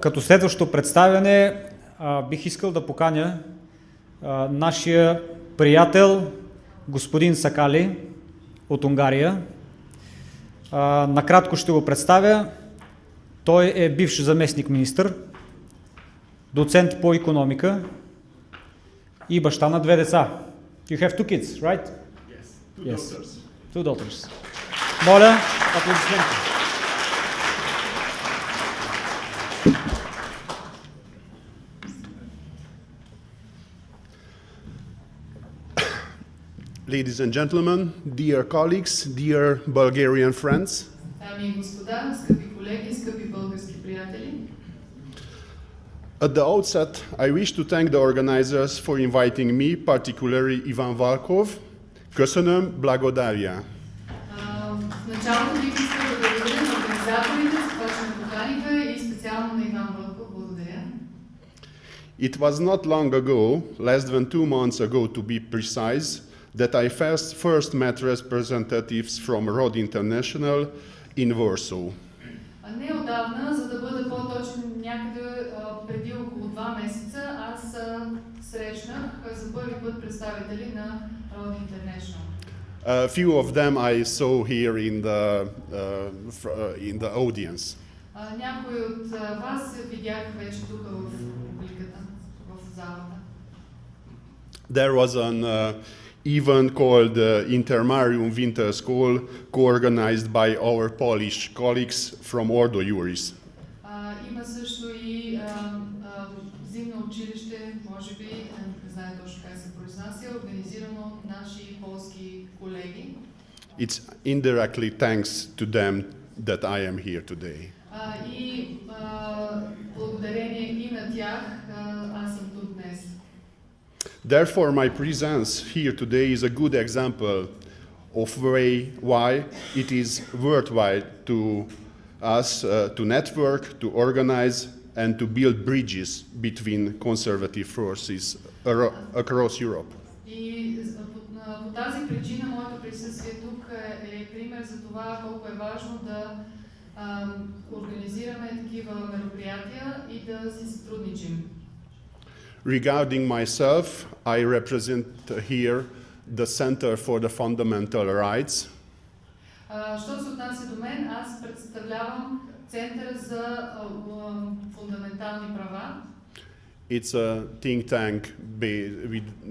Като следващо представяне бих искал да поканя нашия приятел господин Сакали от Унгария. Накратко ще го представя. Той е бивш заместник-министър, доцент по икономика и баща на 2 деца. You have 2 kids, right? Yes, 2 daughters. 2 daughters. Моля, аплодисменти. Ladies and gentlemen, dear colleagues, dear Bulgarian friends, Дами и господа, скъпи колеги, скъпи български приятели. at the outset, I wish to thank the organizers for inviting me, particularly Ivan Valkov. Köszönöm, благодаря. В началото бих искал да благодаря на организаторите за това, че ме поканиха и специално на Иван Вълков. Благодаря. It was not long ago, less than 2 months ago to be precise, that I first met representatives from ROD International in Warsaw. Не отдавна, за да бъда по-точен, някъде преди около 2 месеца, аз срещнах за първи път представители на ROD International. A few of them I saw here in the audience. Някои от вас видях вече тук в публиката, в залата. There was an event called Intermarium Winter School, co-organized by our Polish colleagues from Ordo Juris. Има също и зимно училище, може би, не знае точно как се произнася, организирано от наши полски колеги. It's indirectly thanks to them that I am here today. И благодарение и на тях аз съм тук днес. Therefore, my presence here today is a good example of why it is worthwhile to us to network, to organize, and to build bridges between conservative forces across Europe. И по тази причина моето присъствие тук е пример за това колко е важно да организираме такива мероприятия и да си сътрудничим. Regarding myself, I represent here the Center for the Fundamental Rights. Що се отнася до мен, аз представлявам Центъра за фундаментални права. It's a think tank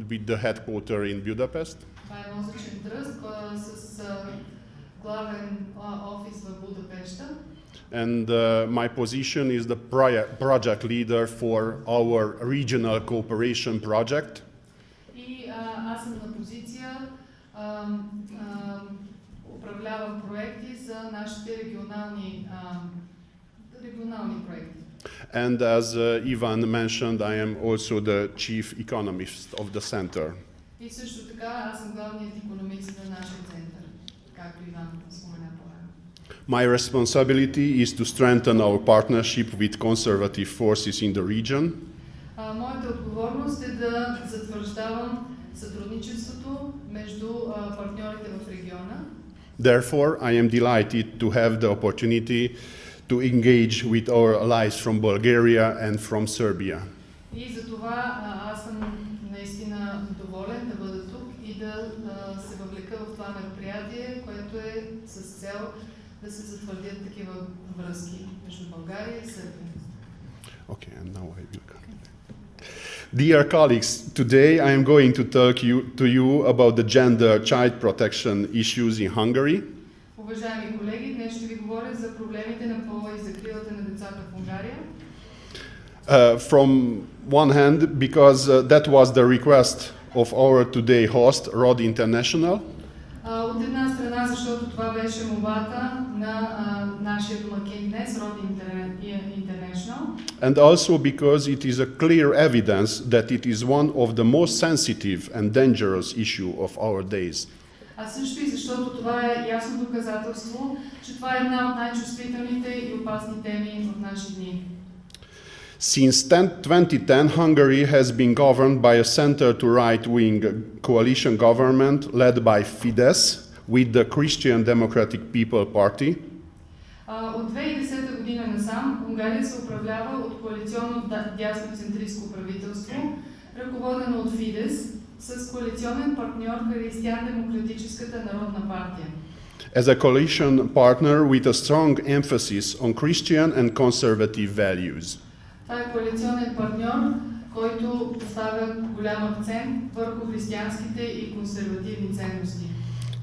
with the headquarter in Budapest. Това е мозъчен тръст с главен офис в Будапеща. And my position is the project leader for our regional cooperation project. И аз съм на позиция управлявам проекти за нашите регионални проекти. And as Ivan mentioned, I am also the chief economist of the center. И също така аз съм главният икономист на нашия център, както Иван спомена по-рано. My responsibility is to strengthen our partnership with conservative forces in the region. Моята отговорност е да затвърждавам сътрудничеството между партньорите в региона. Therefore, I am delighted to have the opportunity to engage with our allies from Bulgaria and from Serbia. И за това аз съм наистина доволен да бъда тук и да се въвлека в това мероприятие, което е с цел да се затвърдят такива връзки между България и Сърбия. Okay, and now I will come. Dear colleagues, today I am going to talk to you about the gender child protection issues in Hungary. Уважаеми колеги, днес ще ви говоря за проблемите на пола и закрилата на децата в Унгария. From one hand, because that was the request of our today host, ROD International. От една страна, защото това беше молбата на нашия домакин днес, ROD International. And also because it is a clear evidence that it is one of the most sensitive and dangerous issue of our days. А също и защото това е ясно доказателство, че това е една от най-чувствителните и опасни теми в наши дни. Since 2010, Hungary has been governed by a center to right-wing coalition government led by Fidesz with the Christian Democratic People Party. От 2010 година насам насам Унгария се управлява от коалиционно дясноцентристско правителство, ръководено от Фидес, с коалиционен партньор Християн-демократическата народна партия. As a coalition partner with a strong emphasis on Christian and conservative values. Това е коалиционен партньор, който поставя голям акцент върху християнските и консервативни ценности.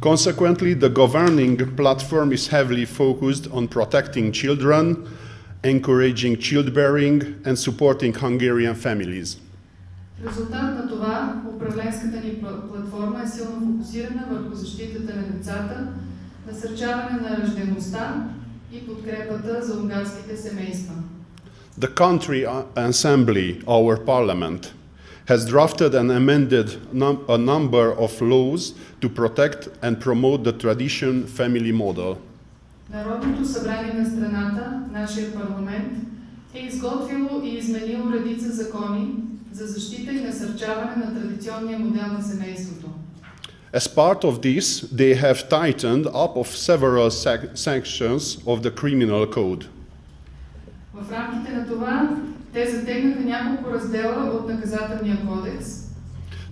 Consequently, the governing platform is heavily focused on protecting children, encouraging childbearing, and supporting Hungarian families. В резултат на това, управленската ни платформа е силно фокусирана върху защитата на децата, насърчаване на раждаемостта и подкрепата за унгарските семейства. The country assembly, our parliament, has drafted and amended a number of laws to protect and promote the traditional family model. Народното събрание на страната, нашия парламент, е изготвило и изменило редица закони за защита и насърчаване на традиционния модел на семейството. As part of this, they have tightened up of several sections of the criminal code. В рамките на това, те затегнаха няколко раздела от наказателния кодекс.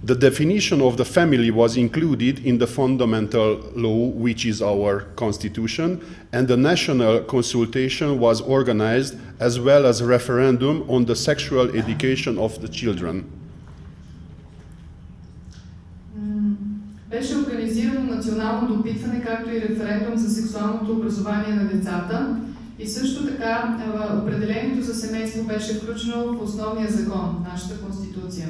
The definition of the family was included in the fundamental law, which is our constitution, and the national consultation was organized as well as a referendum on the sexual education of the children. Беше организирано национално допитване, както и референдум за сексуалното образование на децата. И също така определението за семейство беше включено в основния закон, нашата конституция.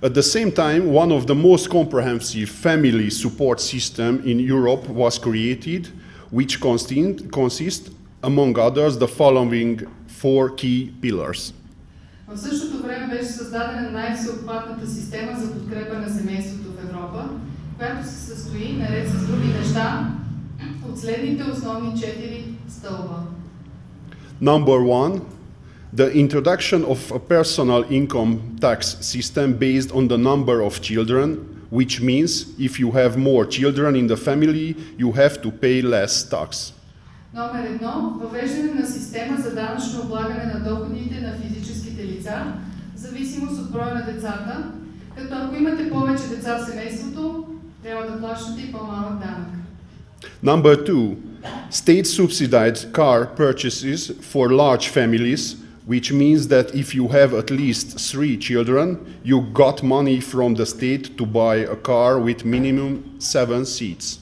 At the same time, one of the most comprehensive family support system in Europe was created, which consists, among others, the following four key pillars. В същото време беше създадена най-всеобхватната система за подкрепа на семейството в Европа, която се състои, наред с други неща, от следните основни 4 стълба. Number one, the introduction of a personal income tax system based on the number of children, which means if you have more children in the family, you have to pay less tax. Номер 1. Въвеждане на система за данъчно облагане на доходите на физическите лица, в зависимост от броя на децата, като ако имате повече деца в семейството, трябва да плащате и по-малък данък. Number two, state subsidized car purchases for large families, which means that if you have at least 3 children, you got money from the state to buy a car with minimum 7 seats.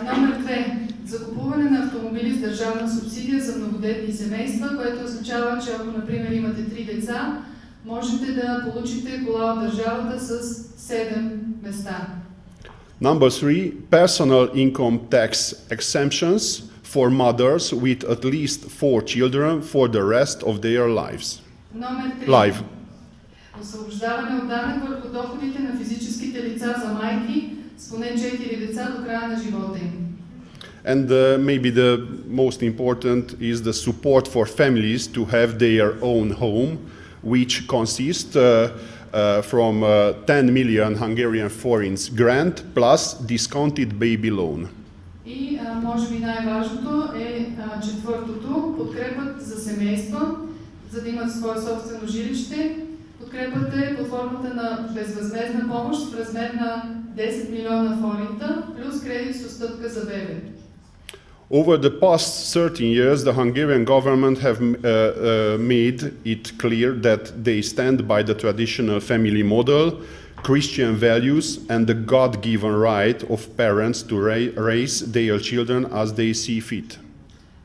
Номер 2. Закупуване на автомобили с държавна субсидия за многодетни семейства, което означава, че ако, например, имате 3 деца, можете да получите кола от държавата с 7 места. Number three, personal income tax exemptions for mothers with at least 4 children for the rest of their lives. Номер 3. Освобождаване от данък върху доходите на физическите лица за майки с поне 4 деца до края на живота им. And maybe the most important is the support for families to have their own home, which consists from 10 million Hungarian forints grant plus discounted baby loan. И може би най-важното е четвъртото, подкрепът за семейства, за да имат свое собствено жилище. Подкрепата е под формата на безвъзмездна помощ в размер на 10 милиона форинта плюс кредит с отстъпка за бебе. Over the past 13 years, the Hungarian government have made it clear that they stand by the traditional family model, Christian values, and the God-given right of parents to raise their children as they see fit.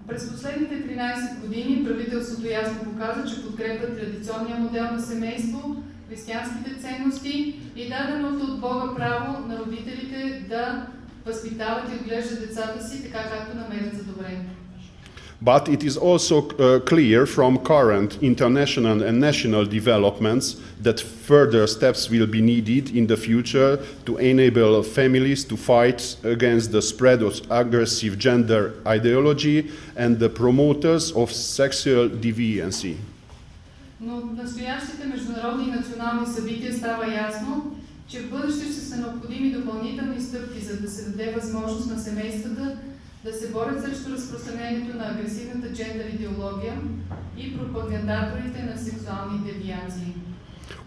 През последните 13 години правителството ясно показа, че подкрепя традиционния модел на семейство, християнските ценности и даденото от Бога право на родителите да възпитават и отглеждат децата си така, както намерят за добре. But it is also clear from current international and national developments that further steps will be needed in the future to enable families to fight against the spread of aggressive gender ideology and the promoters of sexual deviancy. Но от настоящите международни и национални събития става ясно, че в бъдеще ще са необходими допълнителни стъпки, за да се даде възможност на семействата да се борят срещу разпространението на агресивната джендър идеология и пропагандаторите на сексуални девиации.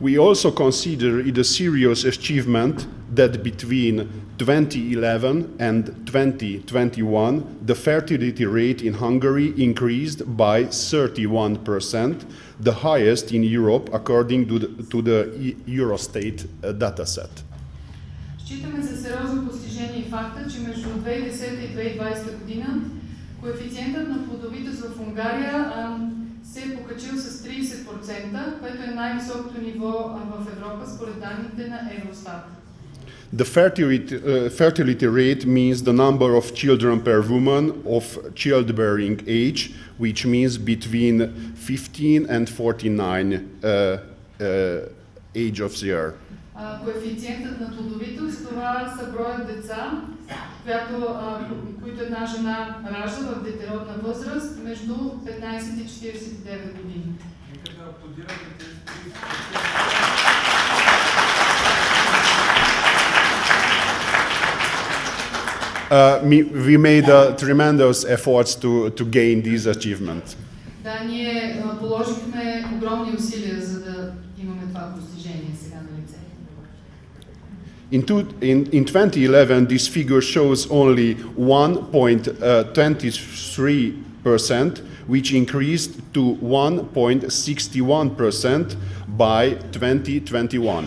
We also consider it a serious achievement that between 2011 and 2021, the fertility rate in Hungary increased by 31%, the highest in Europe according to the Eurostat dataset. Считаме за сериозно постижение и факта, че между 2010 и 2020 година коефициентът на плодовитост в Унгария се е покачил с 30%, което е най-високото ниво в Европа според данните на Евростат. The fertility rate means the number of children per woman of childbearing age, which means between 15 and 49 age of the year. Коефициентът на плодовитост, това са броят деца, които една жена ражда в детеродна възраст между 15 и 49 години. We made tremendous efforts to gain these achievements. Да, ние положихме огромни усилия, за да имаме това постижение сега на лице. In 2011, this figure shows only 1.23%, which increased to 1.61% by 2021.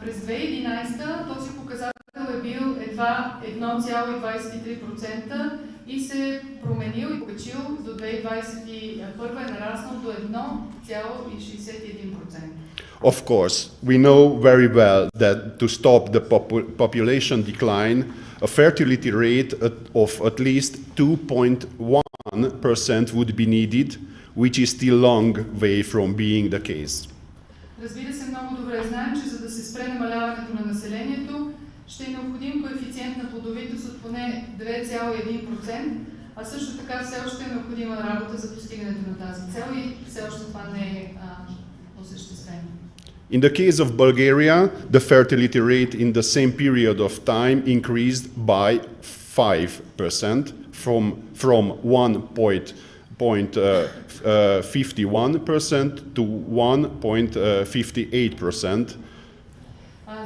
През 2011 този показател е бил едва 1,23% и се е променил и покачил до 2021 е нараснал до 1,61%. Of course, we know very well that to stop the population decline, a fertility rate of at least 2.1% would be needed, which is still long way from being the case. Разбира се, много добре знаем, че за да се спре намаляването на населението, ще е необходим коефициент на плодовитост от поне 2,1%, а също така все още е необходима работа за постигането на тази цел и все още това не е осъществено. In the case of Bulgaria, the fertility rate in the same period of time increased by 5% from 1.51% to 1.58%.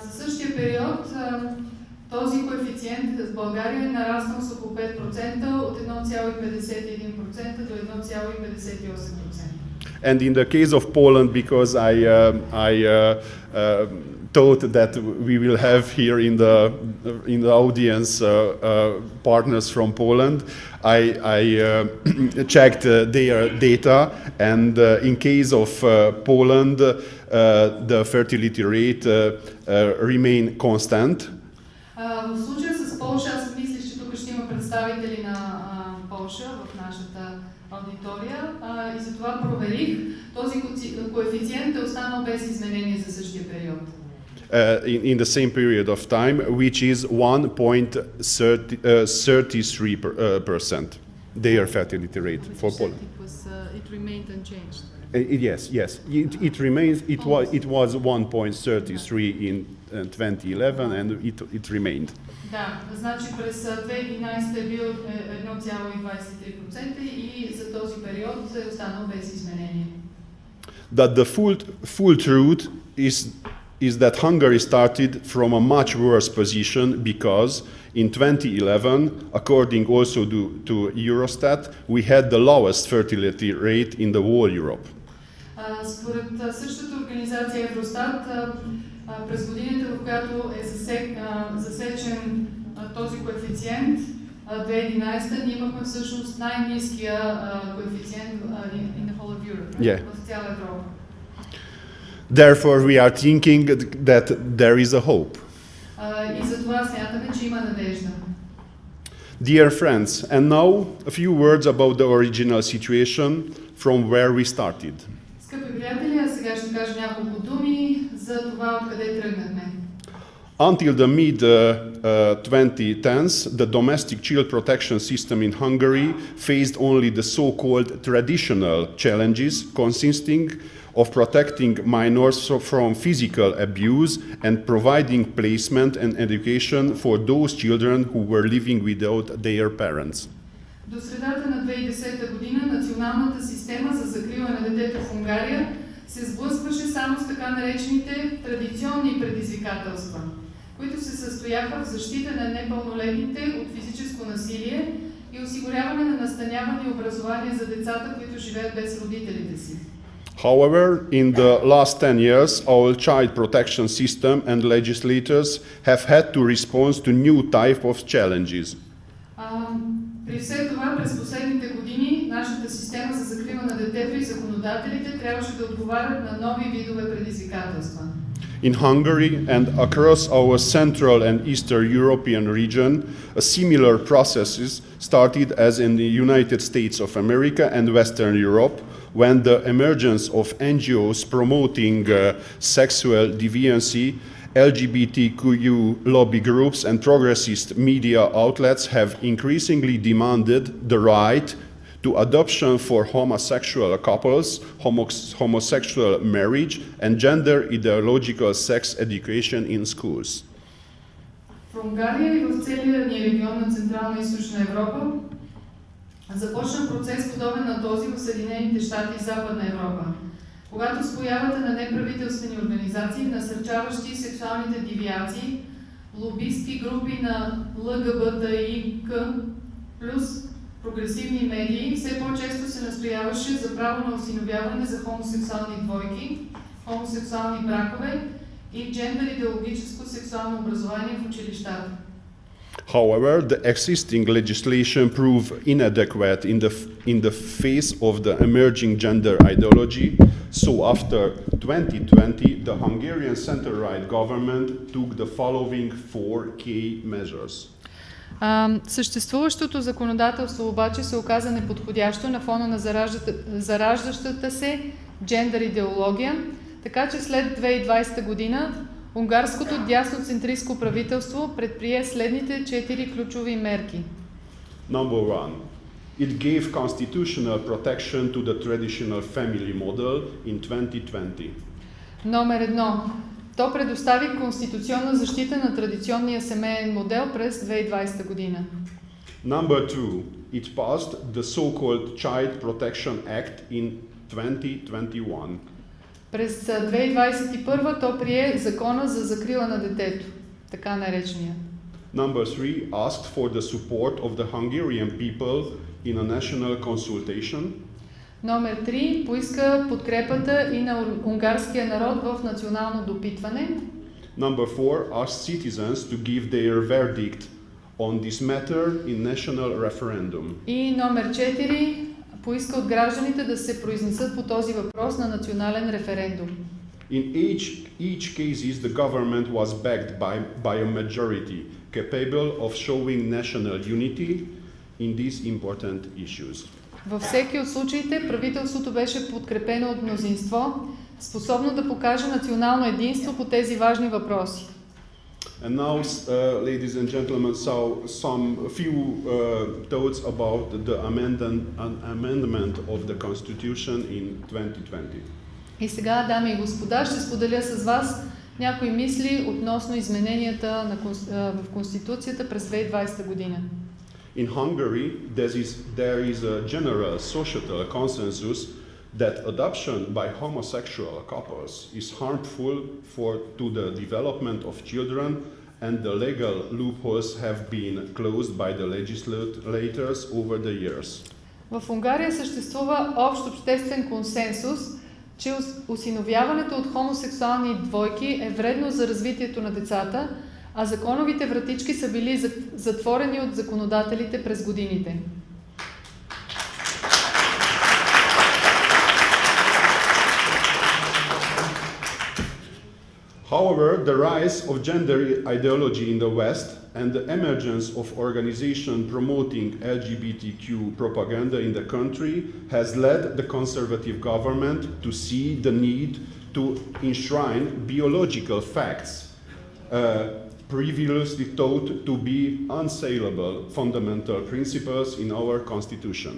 За същия период този коефициент в България е нараснал с около 5% от 1,51% до 1,58%. And in the case of Poland, because I thought that we will have here in the audience partners from Poland, I checked their data, and in case of Poland, the fertility rate remained constant. В случая с Полша, аз мисля, че тук ще има представители на Полша в нашата аудитория и затова проверих. Този коефициент е останал без изменение за същия период. In the same period of time, which is 1.33%, their fertility rate for Poland. It remained unchanged. Yes. It was 1.33 in 2011, and it remained. Да, значи през 2011 е бил 1,23% и за този период е останал без изменение. That the full truth is that Hungary started from a much worse position because in 2011, according also to Eurostat, we had the lowest fertility rate in the whole Europe. Според същата организация Евростат, през годината, в която е засечен този коефициент, 2011, ние имахме всъщност най-ниския коефициент in the whole of Europe, в цяла Европа. Therefore, we are thinking that there is a hope. И затова смятаме, че има надежда. Dear friends, and now a few words about the original situation from where we started. Скъпи приятели, а сега ще кажа няколко думи за това, откъде тръгнахме. Until the mid-2010s, the domestic child protection system in Hungary faced only the so-called traditional challenges consisting of protecting minors from physical abuse and providing placement and education for those children who were living without their parents. До средата на 2010 година националната система за закрила на детето в Унгария се сблъскваше само с така наречените традиционни предизвикателства, които се състояха в защита на непълнолетните от физическо насилие и осигуряване на настаняване и образование за децата, които живеят без родителите си. However, in the last 10 years, our child protection system and legislators have had to respond to new type of challenges. При все това, през последните години, нашата система за закрила на детето и законодателите трябваше да отговарят на нови видове предизвикателства. In Hungary and across our Central and Eastern European region, a similar processes started as in the United States of America and Western Europe, when the emergence of NGOs promoting sexual deviancy, LGBTQ lobby groups and progressist media outlets have increasingly demanded the right to adoption for homosexual couples, homosexual marriage, and gender ideological sex education in schools. В Унгария и в целия ни регион на Централна и Източна Европа започна процес подобен на този в Съединените щати и Западна Европа, когато с появата на неправителствени организации, насърчаващи сексуалните девиации, лобистки групи на ЛГБТИК плюс прогресивни медии, все по-често се настояваше за право на осиновяване за хомосексуални двойки, хомосексуални бракове и джендър идеологическо сексуално образование в училищата. However, the existing legislation proved inadequate in the face of the emerging gender ideology, so after 2020, the Hungarian center-right government took the following 4 key measures. Съществуващото законодателство обаче се оказа неподходящо на фона на зараждащата се джендър идеология, така че след 2020 година унгарското дясноцентристко правителство предприе следните 4 ключови мерки. Number 1. It gave constitutional protection to the traditional family model in 2020. Номер 1. То предостави конституционна защита на традиционния семейен модел през 2020 година. Number 2. It passed the so-called Child Protection Act in 2021. През 2021 то прие закона за закрила на детето, така наречения. Number 3 asked for the support of the Hungarian people in a national consultation. Номер 3 поиска подкрепата и на унгарския народ в национално допитване. Number 4 asked citizens to give their verdict on this matter in national referendum. И номер 4 поиска от гражданите да се произнесат по този въпрос на национален референдум. In each cases, the government was backed by a majority capable of showing national unity in these important issues. Във всеки от случаите правителството беше подкрепено от мнозинство, способно да покаже национално единство по тези важни въпроси. And now, ladies and gentlemen, few thoughts about the amendment of the Constitution in 2020. И сега, дами и господа, ще споделя с вас някои мисли относно измененията в Конституцията през 2020 година. In Hungary, there is a general societal consensus that adoption by homosexual couples is harmful to the development of children, and the legal loopholes have been closed by the legislators over the years. В Унгария съществува общ обществен консенсус, че осиновяването от хомосексуални двойки е вредно за развитието на децата, а законовите вратички са били затворени от законодателите през годините. However, the rise of gender ideology in the West and the emergence of organizations promoting LGBTQ propaganda in the country has led the conservative government to see the need to enshrine biological facts previously thought to be unsaleable fundamental principles in our Constitution.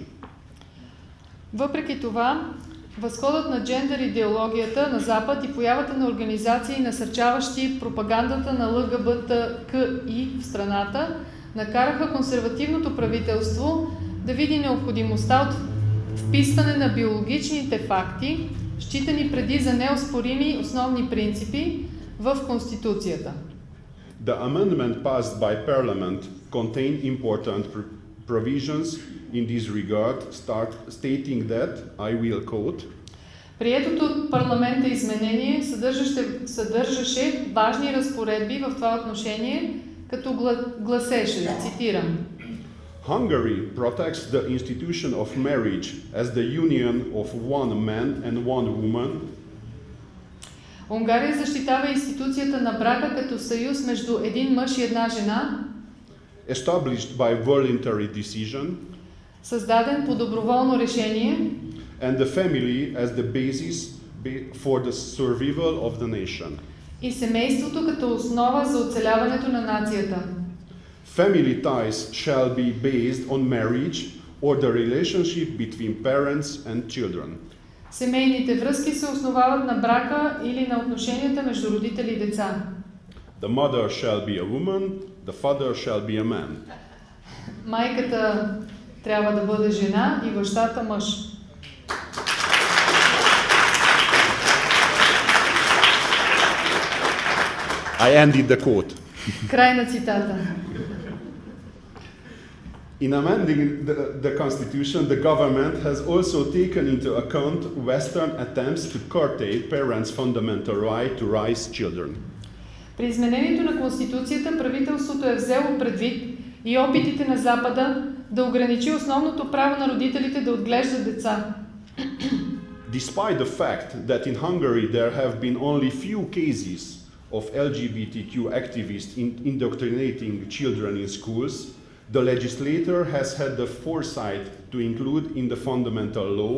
Въпреки това, възходът на джендър идеологията на Запад и появата на организации, насърчаващи пропагандата на ЛГБТКИ в страната, накараха консервативното правителство да види необходимостта от вписване на биологичните факти, считани преди за неоспорими основни принципи, в Конституцията. The amendment passed by Parliament contained important provisions in this regard, stating that, I will quote, Приетото от парламента изменение съдържаше важни разпоредби в това отношение, като гласеше, цитирам: Hungary protects the institution of marriage as the union of one man and one woman. Унгария защитава институцията на брака като съюз между един мъж и една жена, established by voluntary decision, създаден по доброволно решение, and the family as the basis for the survival of the nation. И семейството като основа за оцеляването на нацията. Family ties shall be based on marriage or the relationship between parents and children. Семейните връзки се основават на брака или на отношенията между родители и деца. The mother shall be a woman, the father shall be a man. Майката трябва да бъде жена и бащата мъж. I ended the quote. Край на цитата. In amending the Constitution, the government has also taken into account Western attempts to curtail parents' fundamental right to raise children. При изменението на Конституцията правителството е взело предвид и опитите на Запада да ограничи основното право на родителите да отглеждат деца. Despite the fact that in Hungary there have been only few cases of LGBTQ activists indoctrinating children in schools, the legislator has had the foresight to include in the fundamental law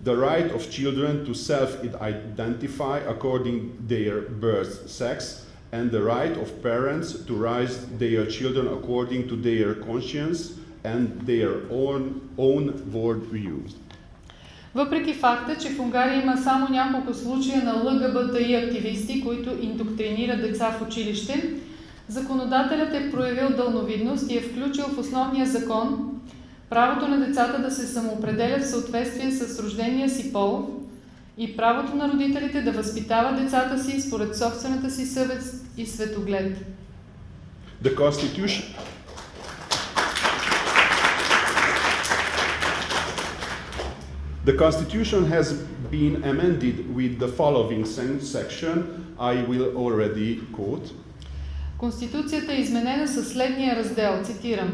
the right of children to self-identify according their birth sex and the right of parents to raise their children according to their conscience and their own worldview. Въпреки факта, че в Унгария има само няколко случая на ЛГБТИ активисти, които индоктринират деца в училище, законодателят е проявил дълновидност и е включил в основния закон правото на децата да се самоопределят в съответствие с рождения си пол и правото на родителите да възпитават децата си според собствената си съвест и светоглед. The Constitution has been amended with the following section, I will already quote. Конституцията е изменена със следния раздел, цитирам: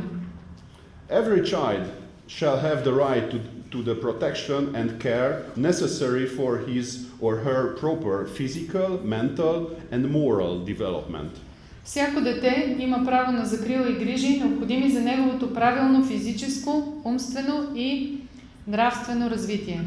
Every child shall have the right to the protection and care necessary for his or her proper physical, mental and moral development. Всяко дете има право на закрила и грижи, необходими за неговото правилно физическо, умствено и нравствено развитие.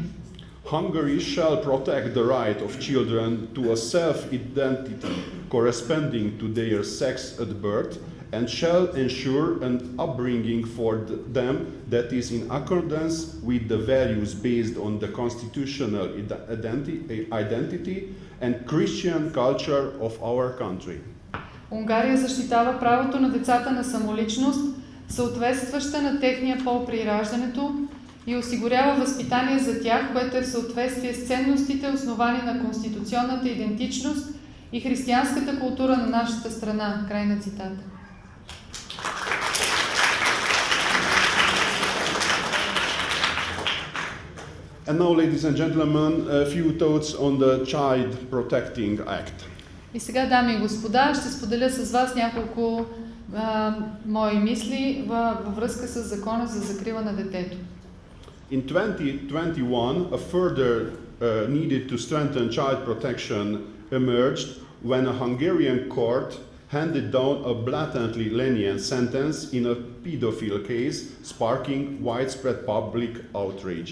Hungary shall protect the right of children to a self-identity corresponding to their sex at birth and shall ensure an upbringing for them that is in accordance with the values based on the constitutional identity and Christian culture of our country. Унгария защитава правото на децата на самоличност, съответстваща на техния пол при раждането, и осигурява възпитание за тях, което е в съответствие с ценностите, основани на конституционната идентичност и християнската култура на нашата страна. Край на цитата. And now, ladies and gentlemen, a few thoughts on the Child Protecting Act. И сега, дами и господа, ще споделя с вас няколко мои мисли във връзка с Закона за закрила на детето. In 2021, a further needed to strengthen child protection emerged when a Hungarian court handed down a blatantly lenient sentence in a pedophile case, sparking widespread public outrage.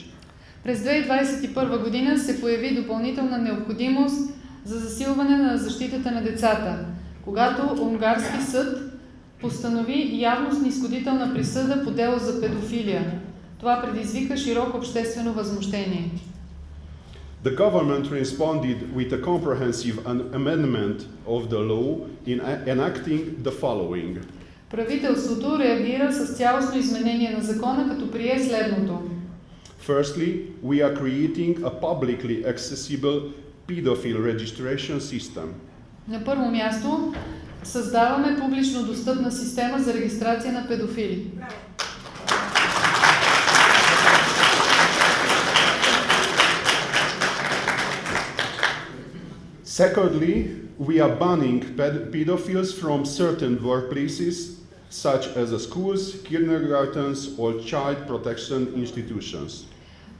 През 2021 година се появи допълнителна необходимост за засилване на защитата на децата. когато унгарски съд постанови явно снизходителна присъда по дело за педофилия. Това предизвика широко обществено възмущение. The government responded with a comprehensive amendment of the law in enacting the following. Правителството реагира с цялостно изменение на закона, като прие следното. Firstly, we are creating a publicly accessible pedophile registration system. На първо място, създаваме публично достъпна система за регистрация на педофили. Secondly, we are banning pedophiles from certain workplaces, such as schools, kindergartens, or child protection institutions.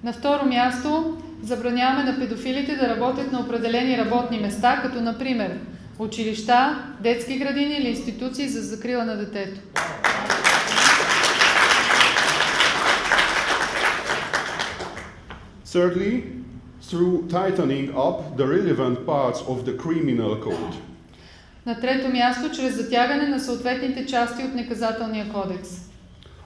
На второ място, забраняваме на педофилите да работят на определени работни места, като например училища, детски градини или институции за закрила на детето. Thirdly, through tightening up the relevant parts of the criminal code. На трето място, чрез затягане на съответните части от наказателния кодекс.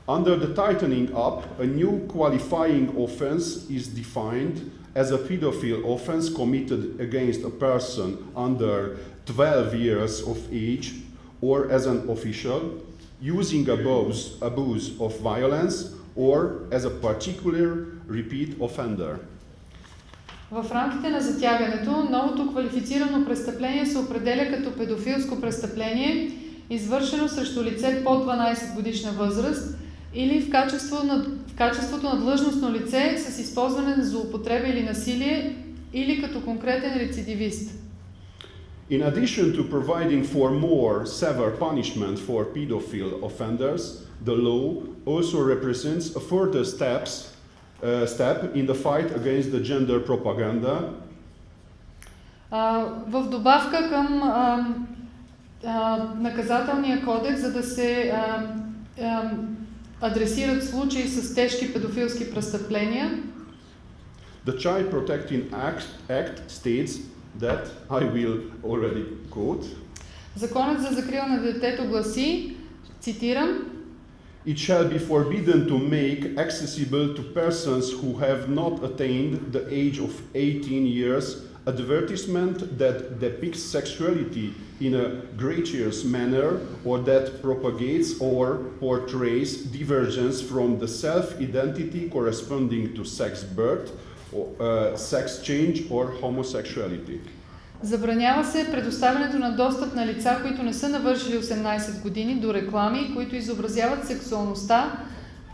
Under the tightening up, a new qualifying offense is defined as a pedophile offense committed against a person under 12 years of age or as an official, using abuse of violence or as a particular repeat offender. В рамките на затягането, новото квалифицирано престъпление се определя като педофилско престъпление, извършено срещу лице под 12 годишна възраст или в качеството на длъжностно лице с използване на злоупотреба или насилие или като конкретен рецидивист. In addition to providing for more severe punishment for pedophile offenders, the law also represents a further step in the fight against the gender propaganda. В добавка към наказателния кодекс, за да се адресират случаи с тежки педофилски престъпления, The Child Protecting Act states that, I will already quote, Законът за закрила на детето гласи, цитирам, It shall be forbidden to make accessible to persons who have not attained the age of 18 years advertisement that depicts sexuality in a gratuitous manner or that propagates or portrays divergence from the self-identity corresponding to sex birth, sex change or homosexuality. Забранява се предоставянето на достъп на лица, които не са навършили 18 години, до реклами, които изобразяват сексуалността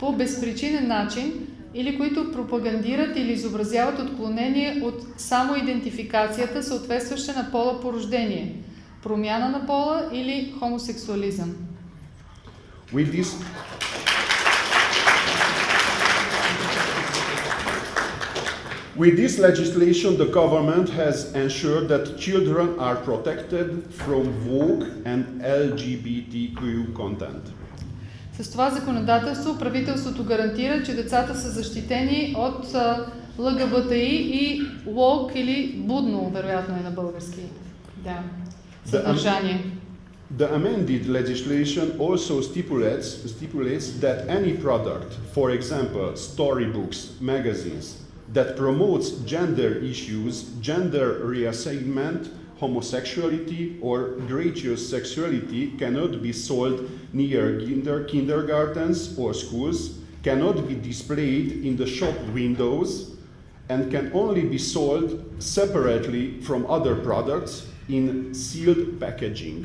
по безпричинен начин или които пропагандират или изобразяват отклонение от самоидентификацията, съответстваща на пола по рождение, промяна на пола или хомосексуализъм. With this legislation, the government has ensured that children are protected from woke and LGBTQ content. С това законодателство правителството гарантира, че децата са защитени от ЛГБТИ и woke или будно, вероятно е на български. Да. Съдържание. The amended legislation also stipulates that any product, for example, storybooks, magazines, that promotes gender issues, gender reassignment, homosexuality, or gratuitous sexuality cannot be sold near kindergartens or schools, cannot be displayed in the shop windows, and can only be sold separately from other products in sealed packaging.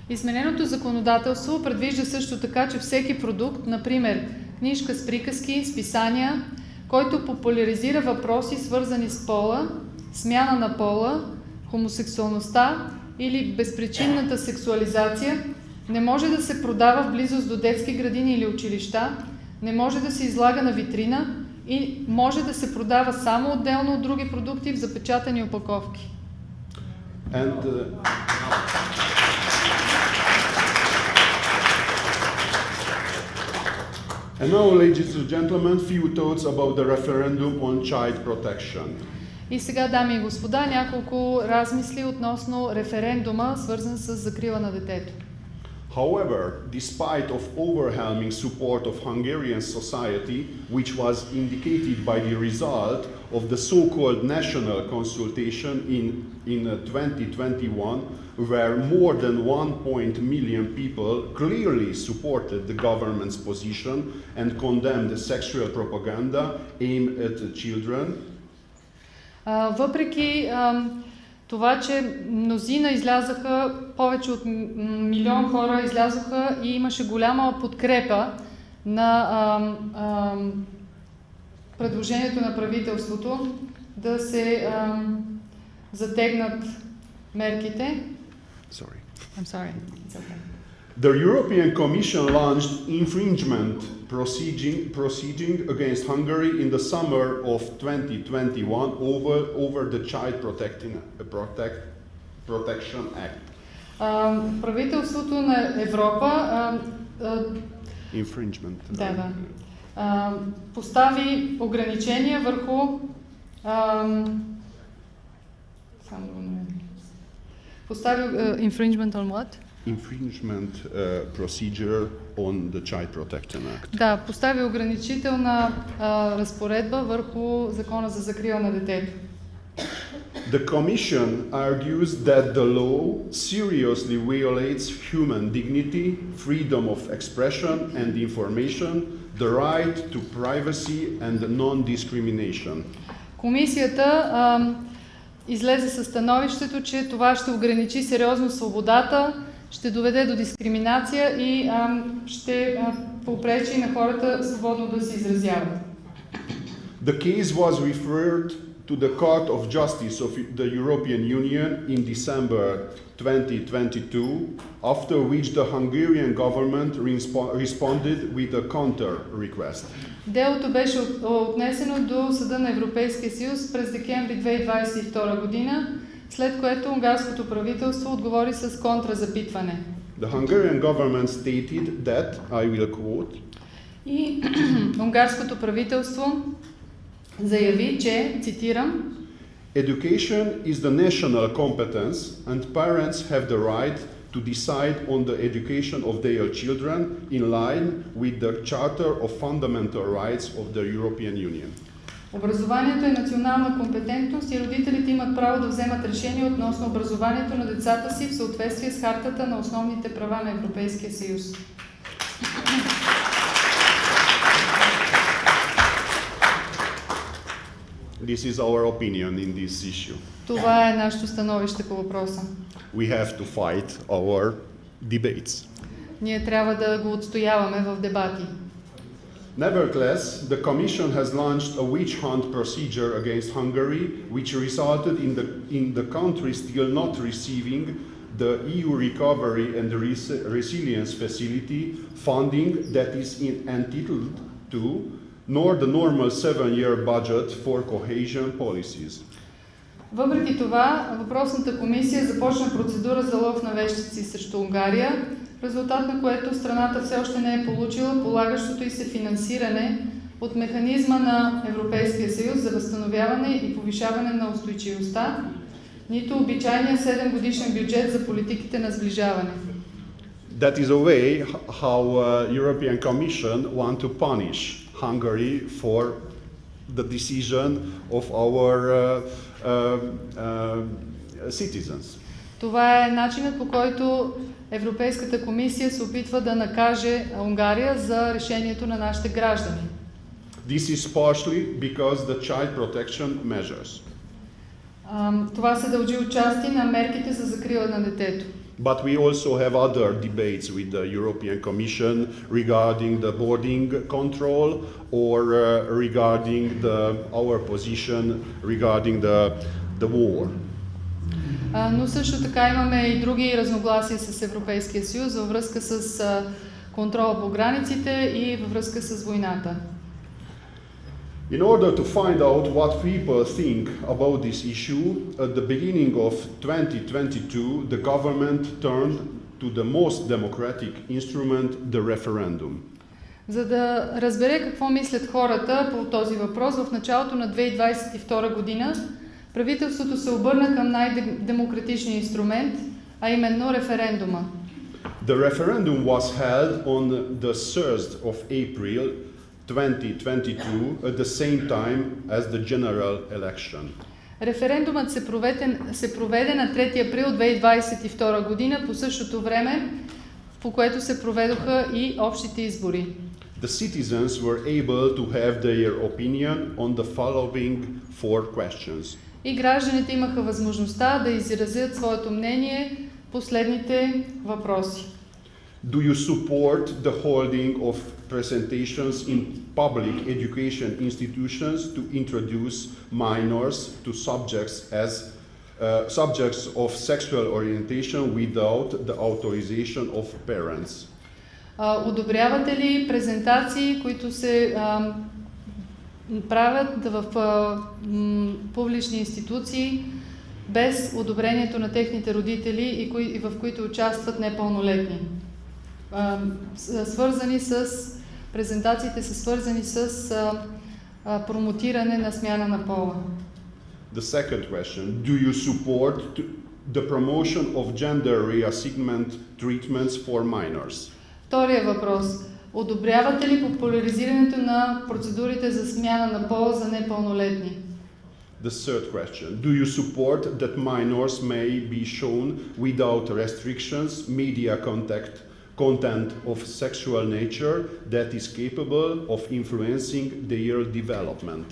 Измененото законодателство предвижда също така, че всеки продукт, например книжка с приказки, списания, който популяризира въпроси, свързани с пола, смяна на пола, хомосексуалността или безпричинната сексуализация, не може да се продава в близост до детски градини или училища, не може да се излага на витрина и може да се продава само отделно от други продукти в запечатани опаковки. And now, ladies and gentlemen, few thoughts about the referendum on child protection. И сега, дами и господа, няколко размисли относно референдума, свързан с закрила на детето. However, despite of overwhelming support of Hungarian society, which was indicated by the result of the so-called national consultation in 2021, where more than 1 million people clearly supported the government's position and condemned the sexual propaganda aimed at children. Въпреки това, че мнозина излязаха, повече от 1 милион хора излязоха и имаше голяма подкрепа на предложението на правителството да се затегнат мерките. I'm sorry. It's okay. The European Commission launched infringement proceeding against Hungary in the summer of 2021 over the Child Protection Act. Правителството на Европа Infringement. Постави ограничения върху infringement on what? Infringement procedure on the Child Protection Act. Да, постави ограничителна разпоредба върху закона за закрила на детето. The Commission argues that the law seriously violates human dignity, freedom of expression and information, the right to privacy and non-discrimination. Комисията излезе със становището, че това ще ограничи сериозно свободата, ще доведе до дискриминация и ще попречи на хората свободно да се изразяват. The case was referred to the Court of Justice of the European Union in December 2022, after which the Hungarian government responded with a counter request. Делото беше отнесено до Съда на Европейския съюз през декември 2022 година, след което унгарското правителство отговори с контразапитване. The Hungarian government stated that, I will quote, и унгарското правителство заяви, че, цитирам, Education is the national competence and parents have the right to decide on the education of their children in line with the Charter of Fundamental Rights of the European Union. Образованието е национална компетентност и родителите имат право да вземат решение относно образованието на децата си в съответствие с хартата на основните права на Европейския съюз. This is our opinion in this issue. Това е нашето становище по въпроса. We have to fight our debates. Ние трябва да го отстояваме в дебати. Nevertheless, the Commission has launched a witch hunt procedure against Hungary, which resulted in the country still not receiving the EU Recovery and Resilience Facility funding that is entitled to, nor the normal 7-year budget for cohesion policies. Въпреки това, въпросната комисия започна процедура за лов на вещици срещу Унгария, в резултат на което страната все още не е получила полагащото й се финансиране от механизма на Европейския съюз за възстановяване и повишаване на устойчивостта, нито обичайния 7-годишен бюджет за политиките на сближаване. That is a way how European Commission want to punish Hungary for the decision of our citizens. Това е начинът, по който Европейската комисия се опитва да накаже Унгария за решението на нашите граждани. This is partially because the child protection measures. Това се дължи отчасти на мерките за закрила на детето. But we also have other debates with the European Commission regarding the boarding control or regarding our position regarding the war. Но също така имаме и други разногласия с Европейския съюз във връзка с контрола по границите и във връзка с войната. In order to find out what people think about this issue, at the beginning of 2022, the government turned to the most democratic instrument, the referendum. За да разбере какво мислят хората по този въпрос, в началото на 2022 година правителството се обърна към най-демократичния инструмент, а именно референдума. The referendum was held on the 3rd of April 2022 at the same time as the general election. Референдумът се проведе на 3 април 2022 година по същото време, по което се проведоха и общите избори. The citizens were able to have their opinion on the following 4 questions. И гражданите имаха възможността да изразят своето мнение по следните въпроси. Do you support the holding of presentations in public education institutions to introduce minors to subjects of sexual orientation without the authorization of parents? Одобрявате ли презентации, които се правят в публични институции без одобрението на техните родители и в които участват непълнолетни? Презентациите са свързани с промотиране на смяна на пола. The second question, do you support the promotion of gender reassignment treatments for minors? Втория въпрос. Одобрявате ли популяризирането на процедурите за смяна на пола за непълнолетни? The third question, do you support that minors may be shown without restrictions media content of sexual nature that is capable of influencing their development?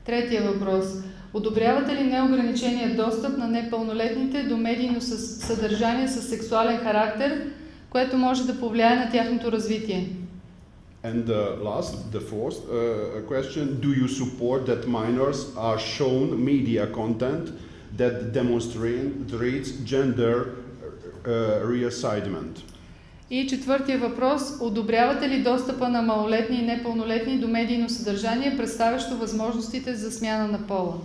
Третия въпрос. Одобрявате ли неограничения достъп на непълнолетните до медийно съдържание със сексуален характер, което може да повлияе на тяхното развитие? And the fourth question, do you support that minors are shown media content that demonstrates gender reassignment? И четвъртия въпрос, одобрявате ли достъпа на малолетни и непълнолетни до медийно съдържание, представящо възможностите за смяна на пола?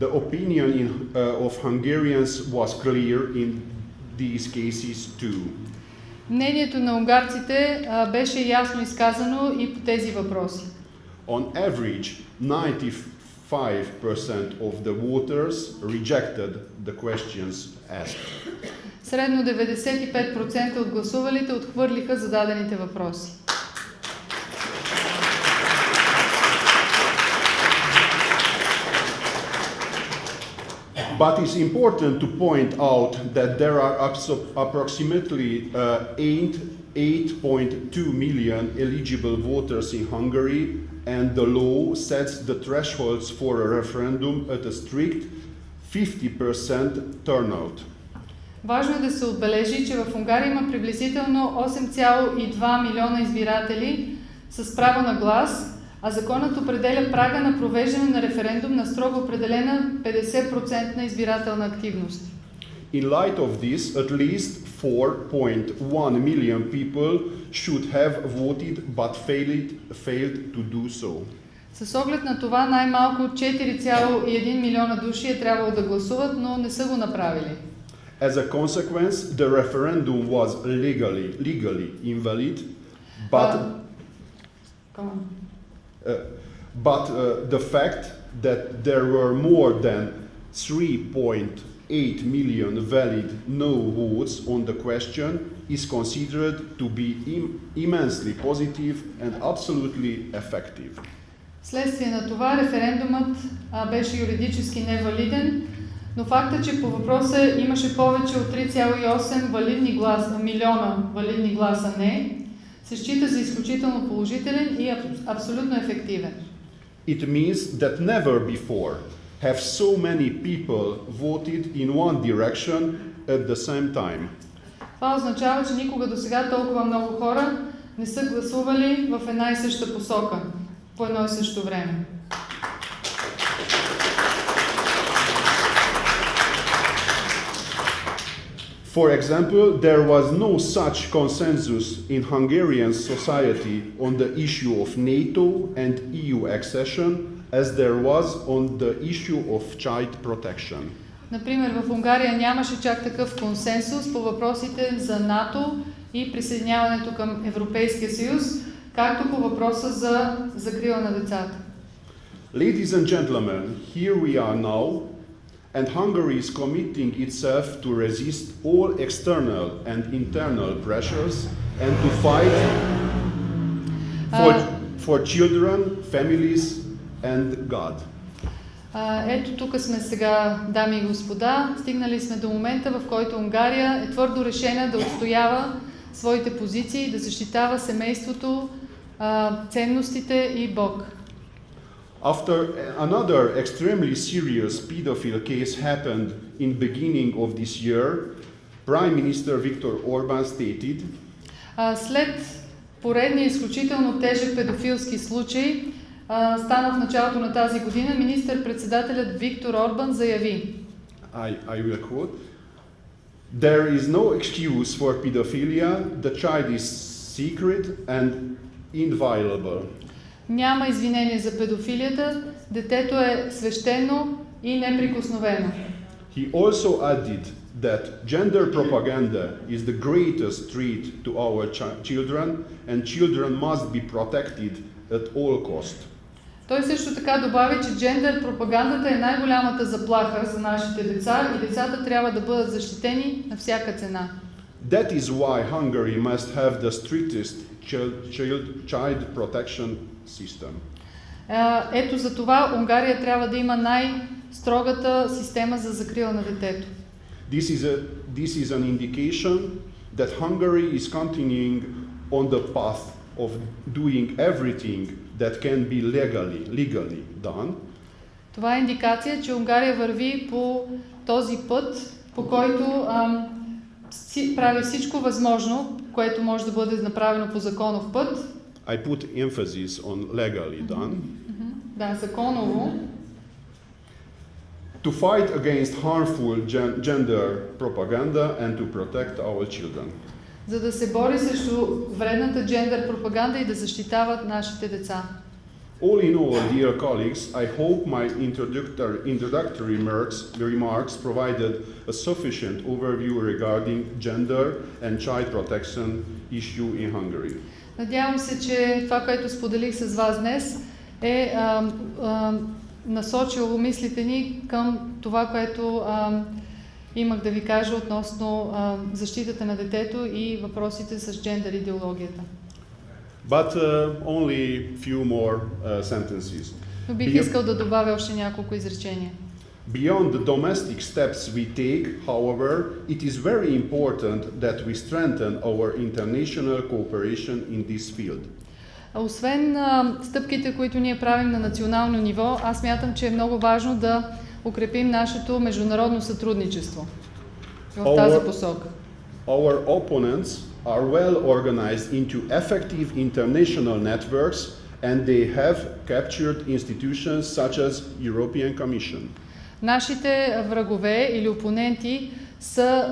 The opinion of Hungarians was clear in these cases too. Мнението на унгарците беше ясно изказано и по тези въпроси. On average, 95% of the voters rejected the questions asked. Средно 95% от гласувалите отхвърлиха зададените въпроси. But it's important to point out that there are approximately 8.2 million eligible voters in Hungary, and the law sets the thresholds for a referendum at a strict 50% turnout. Важно е да се отбележи, че в Унгария има приблизително 8,2 милиона избиратели с право на глас, а законът определя прага на провеждане на референдум на строго определена 50% избирателна активност. In light of this, at least 4.1 million people should have voted but failed to do so. С оглед на това най-малко 4,1 милиона души е трябвало да гласуват, но не са го направили. As a consequence, the referendum was legally invalid, but the fact that there were more than 3.8 million valid no votes on the question is considered to be immensely positive and absolutely effective. Следствие на това референдумът беше юридически невалиден, но факта, че по въпроса имаше повече от 3,8 милиона валидни гласа не, се счита за изключително положителен и абсолютно ефективен. It means that never before have so many people voted in one direction at the same time. Това означава, че никога досега толкова много хора не са гласували в една и съща посока, по едно и също време. For example, there was no such consensus in Hungarian society on the issue of NATO and EU accession as there was on the issue of child protection. Например, в Унгария нямаше чак такъв консенсус по въпросите за НАТО и присъединяването към Европейския съюз, както по въпроса за закрила на децата. Ladies and gentlemen, here we are now, and Hungary is committing itself to resist all external and internal pressures and to fight for children, families, and God. Ето тук сме сега, дами и господа, стигнали сме до момента, в който Унгария е твърдо решена да отстоява своите позиции, да защитава семейството, ценностите и Бог. After another extremely serious pedophile case happened in beginning of this year, Prime Minister Viktor Orban stated, след поредния изключително тежък педофилски случай, стана в началото на тази година, министър-председателят Виктор Орбан заяви, I will quote, "There is no excuse for pedophilia, the child is secret and inviolable." Няма извинение за педофилията, детето е свещено и неприкосновено. He also added that gender propaganda is the greatest threat to our children and children must be protected at all cost. Той също така добави, че джендър пропагандата е най-голямата заплаха за нашите деца и децата трябва да бъдат защитени на всяка цена. That is why Hungary must have the strictest child protection system. Ето за това Унгария трябва да има най-строгата система за закрила на детето. This is an indication that Hungary is continuing on the path of doing everything that can be legally done. Това е индикация, че Унгария върви по този път, по който прави всичко възможно, което може да бъде направено по законов път. I put emphasis on legally done. Да, законово. To fight against harmful gender propaganda and to protect our children. За да се бори срещу вредната джендър пропаганда и да защитават нашите деца. All in all, dear colleagues, I hope my introductory remarks provided a sufficient overview regarding gender and child protection issue in Hungary. Надявам се, че това, което споделих с вас днес, е насочило мислите ни към това, което имах да ви кажа относно защитата на детето и въпросите с джендър идеологията. But only few more sentences. Но бих искал да добавя още няколко изречения. Beyond the domestic steps we take, however, it is very important that we strengthen our international cooperation in this field. Освен стъпките, които ние правим на национално ниво, аз смятам, че е много важно да укрепим нашето международно сътрудничество в тази посока. Our opponents are well organized into effective international networks and they have captured institutions such as European Commission. Нашите врагове или опоненти са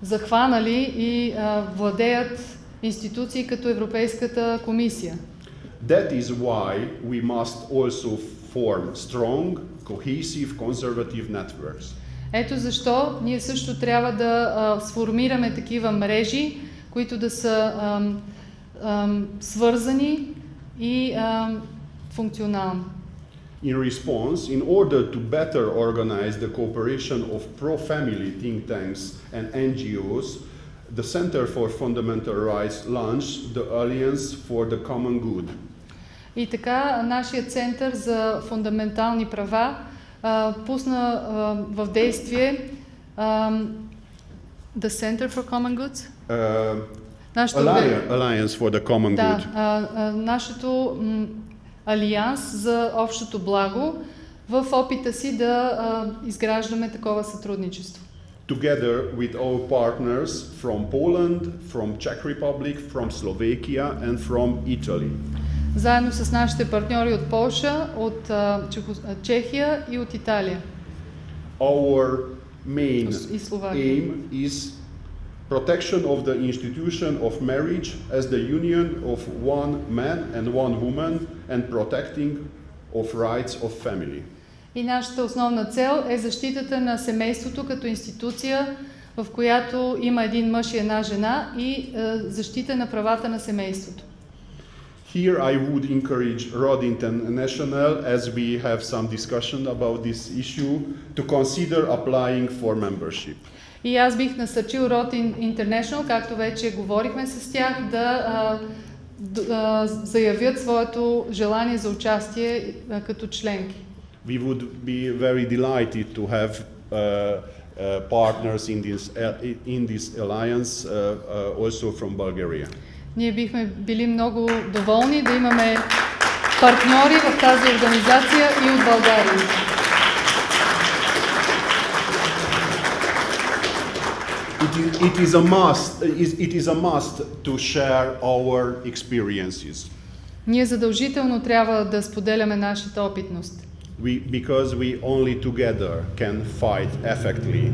захванали и владеят институции като Европейската комисия. That is why we must also form strong, cohesive, conservative networks. Ето защо ние също трябва да сформираме такива мрежи, които да са свързани и функционални. In response, in order to better organize the cooperation of pro-family think tanks and NGOs, the Center for Fundamental Rights launched the Alliance for the Common Good. И така, нашият център за фундаментални права пусна в действие The Center for Common Goods? Alliance for the Common Good. Да, нашето алианс за общото благо в опита си да изграждаме такова сътрудничество. Together with our partners from Poland, from Czech Republic, from Slovakia and from Italy. Заедно с нашите партньори от Полша, от Чехия и от Италия. Our main aim is protection of the institution of marriage as the union of one man and one woman and protecting of rights of family. И нашата основна цел е защитата на семейството като институция, в която има един мъж и една жена и защита на правата на семейството. Here I would encourage ROD International, as we have some discussion about this issue, to consider applying for membership. И аз бих насърчил ROD International, както вече говорихме с тях, да заявят своето желание за участие като членки. We would be very delighted to have partners in this alliance also from Bulgaria. Ние бихме били много доволни да имаме партньори в тази организация и от България. It is a must to share our experiences. Ние задължително трябва да споделяме нашата опитност. Because we only together can fight effectively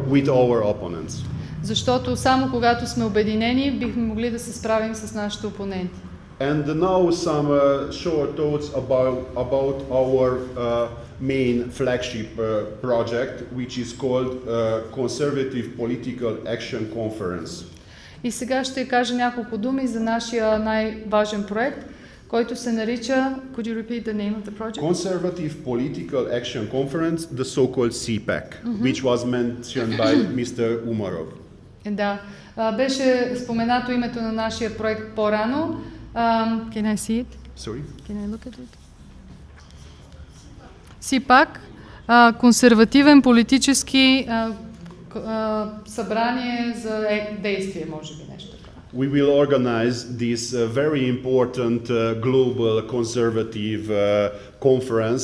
with our opponents. Защото само когато сме обединени, бихме могли да се справим с нашите опоненти. And now some short thoughts about our main flagship project, which is called Conservative Political Action Conference. И сега ще кажа няколко думи за нашия най-важен проект, който се нарича, could you repeat the name of the project? Conservative Political Action Conference, the so-called CPAC, which was mentioned by Mr. Umarov. Да, беше споменато името на нашия проект по-рано. Can I see it? Sorry? Can I look at it? CPAC, консервативен политически събрание за действие, може би нещо такова. We will organize this very important global conservative conference,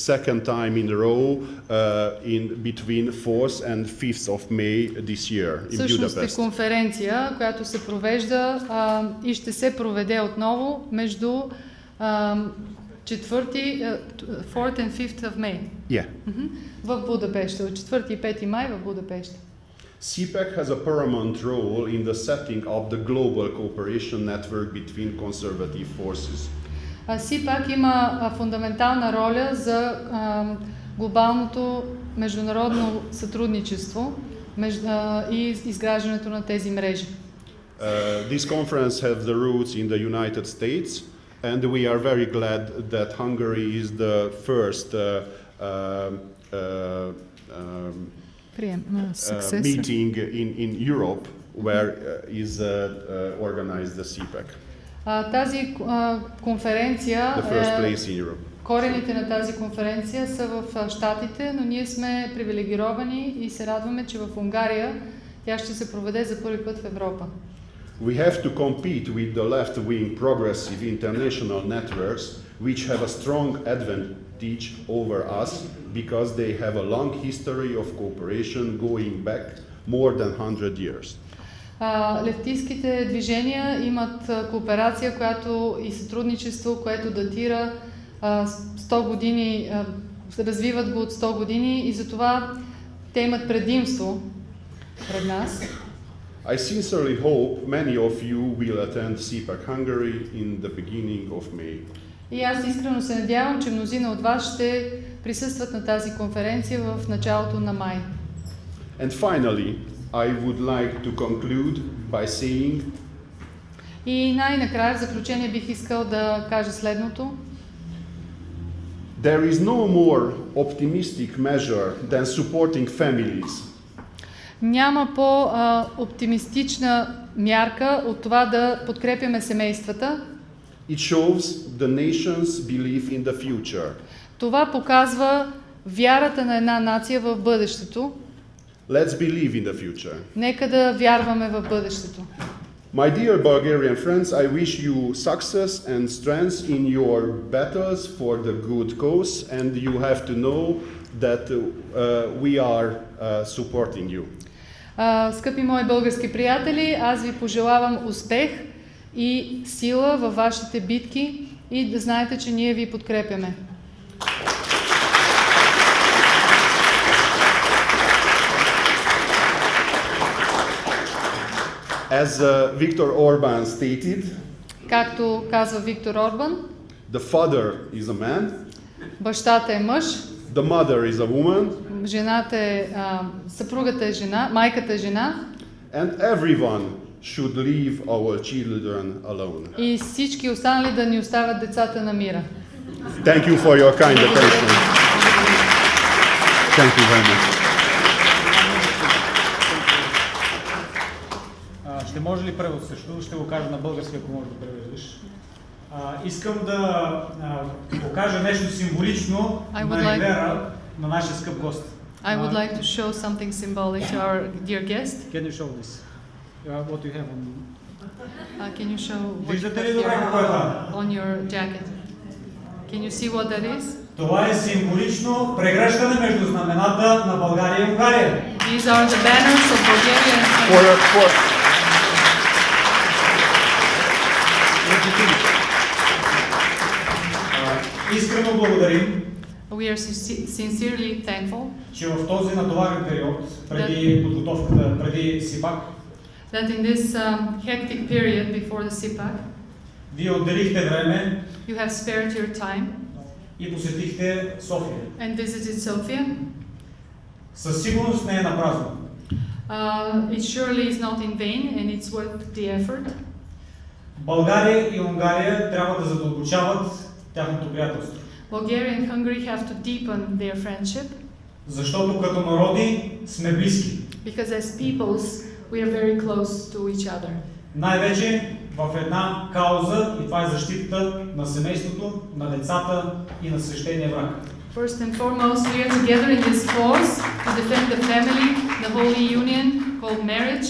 second time in a row, in between 4th and 5th of May this year in Всъщност Budapest. е конференция, която се провежда и ще се проведе отново между 4th and 5th of May. Yeah. В Будапеща, от 4 и 5 май в Будапеща. CPAC has a paramount role in the setting of the global cooperation network between conservative forces. CPAC има фундаментална роля за глобалното международно сътрудничество и изграждането на тези мрежи. This conference has the roots in the United States, and we are very glad that Hungary is the first meeting in Europe where is organized the CPAC. Тази конференция, The first place in Europe. корените на тази конференция са в Щатите, но ние сме привилегировани и се радваме, че в Унгария тя ще се проведе за първи път в Европа. We have to compete with the left-wing progressive international networks which have a strong advantage over us because they have a long history of cooperation going back more than 100 years. Левтистските движения имат кооперация, която и сътрудничество, което датира 100 години, развиват го от 100 години и затова те имат предимство пред нас. I sincerely hope many of you will attend CPAC Hungary in the beginning of May. И аз искрено се надявам, че мнозина от вас ще присъстват на тази конференция в началото на май. And finally, I would like to conclude by saying И най-накрая в заключение бих искал да кажа следното. There is no more optimistic measure than supporting families. Няма по-оптимистична мярка от това да подкрепяме семействата. It shows the nation's belief in the future. Това показва вярата на една нация в бъдещето. Let's believe in the future. Нека да вярваме в бъдещето. My dear Bulgarian friends, I wish you success and strength in your battles for the good cause, and you have to know that we are supporting you. Скъпи мои български приятели, аз ви пожелавам успех и сила във вашите битки и да знаете, че ние ви подкрепяме. As Viktor Orban stated, Както казва Виктор Орбан, the father is a man, бащата е мъж, the mother is a woman, жената е, съпругата е жена, майката е жена and everyone should leave our children alone. И всички останали да ни оставят децата на мира. Thank you for your kind attention. Thank you very much. Ще може ли превод също? Ще го кажа на български, ако може да превеждаш. Искам да покажа нещо символично на Ивера, на нашия скъп гост. I would like to show something symbolic to our dear guest. Can you show this? What you have on? Can you show what you Виждате ли have добре какво е това? on your jacket? Can you see what that is? Това е символично прегръщане между знамената на България и Унгария. These are the banners of Bulgaria and Hungary. Искрено благодарим, We are sincerely thankful че в този натоварен период, преди подготовката, преди СИПАК, that in this hectic period before the SIPAC, вие отделихте време you have spared your time и посетихте София. and visited Sofia. Със сигурност не е напразно. It surely is not in vain and it's worth the effort. България и Унгария трябва да задълбочават тяхното приятелство. Bulgaria and Hungary have to deepen their friendship. Защото като народи сме близки. Because as peoples, we are very close to each other. Най-вече в една кауза, и това е защитата на семейството, на децата и на свещения брак. First and foremost, we are together in this cause to defend the family, the holy union called marriage,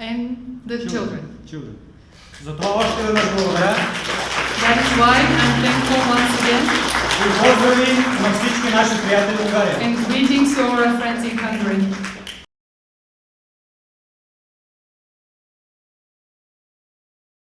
and the children. Затова още веднъж благодаря. That is why I'm thankful once again. И поздрави на всички наши приятели в Унгария. And greetings to our friends in Hungary.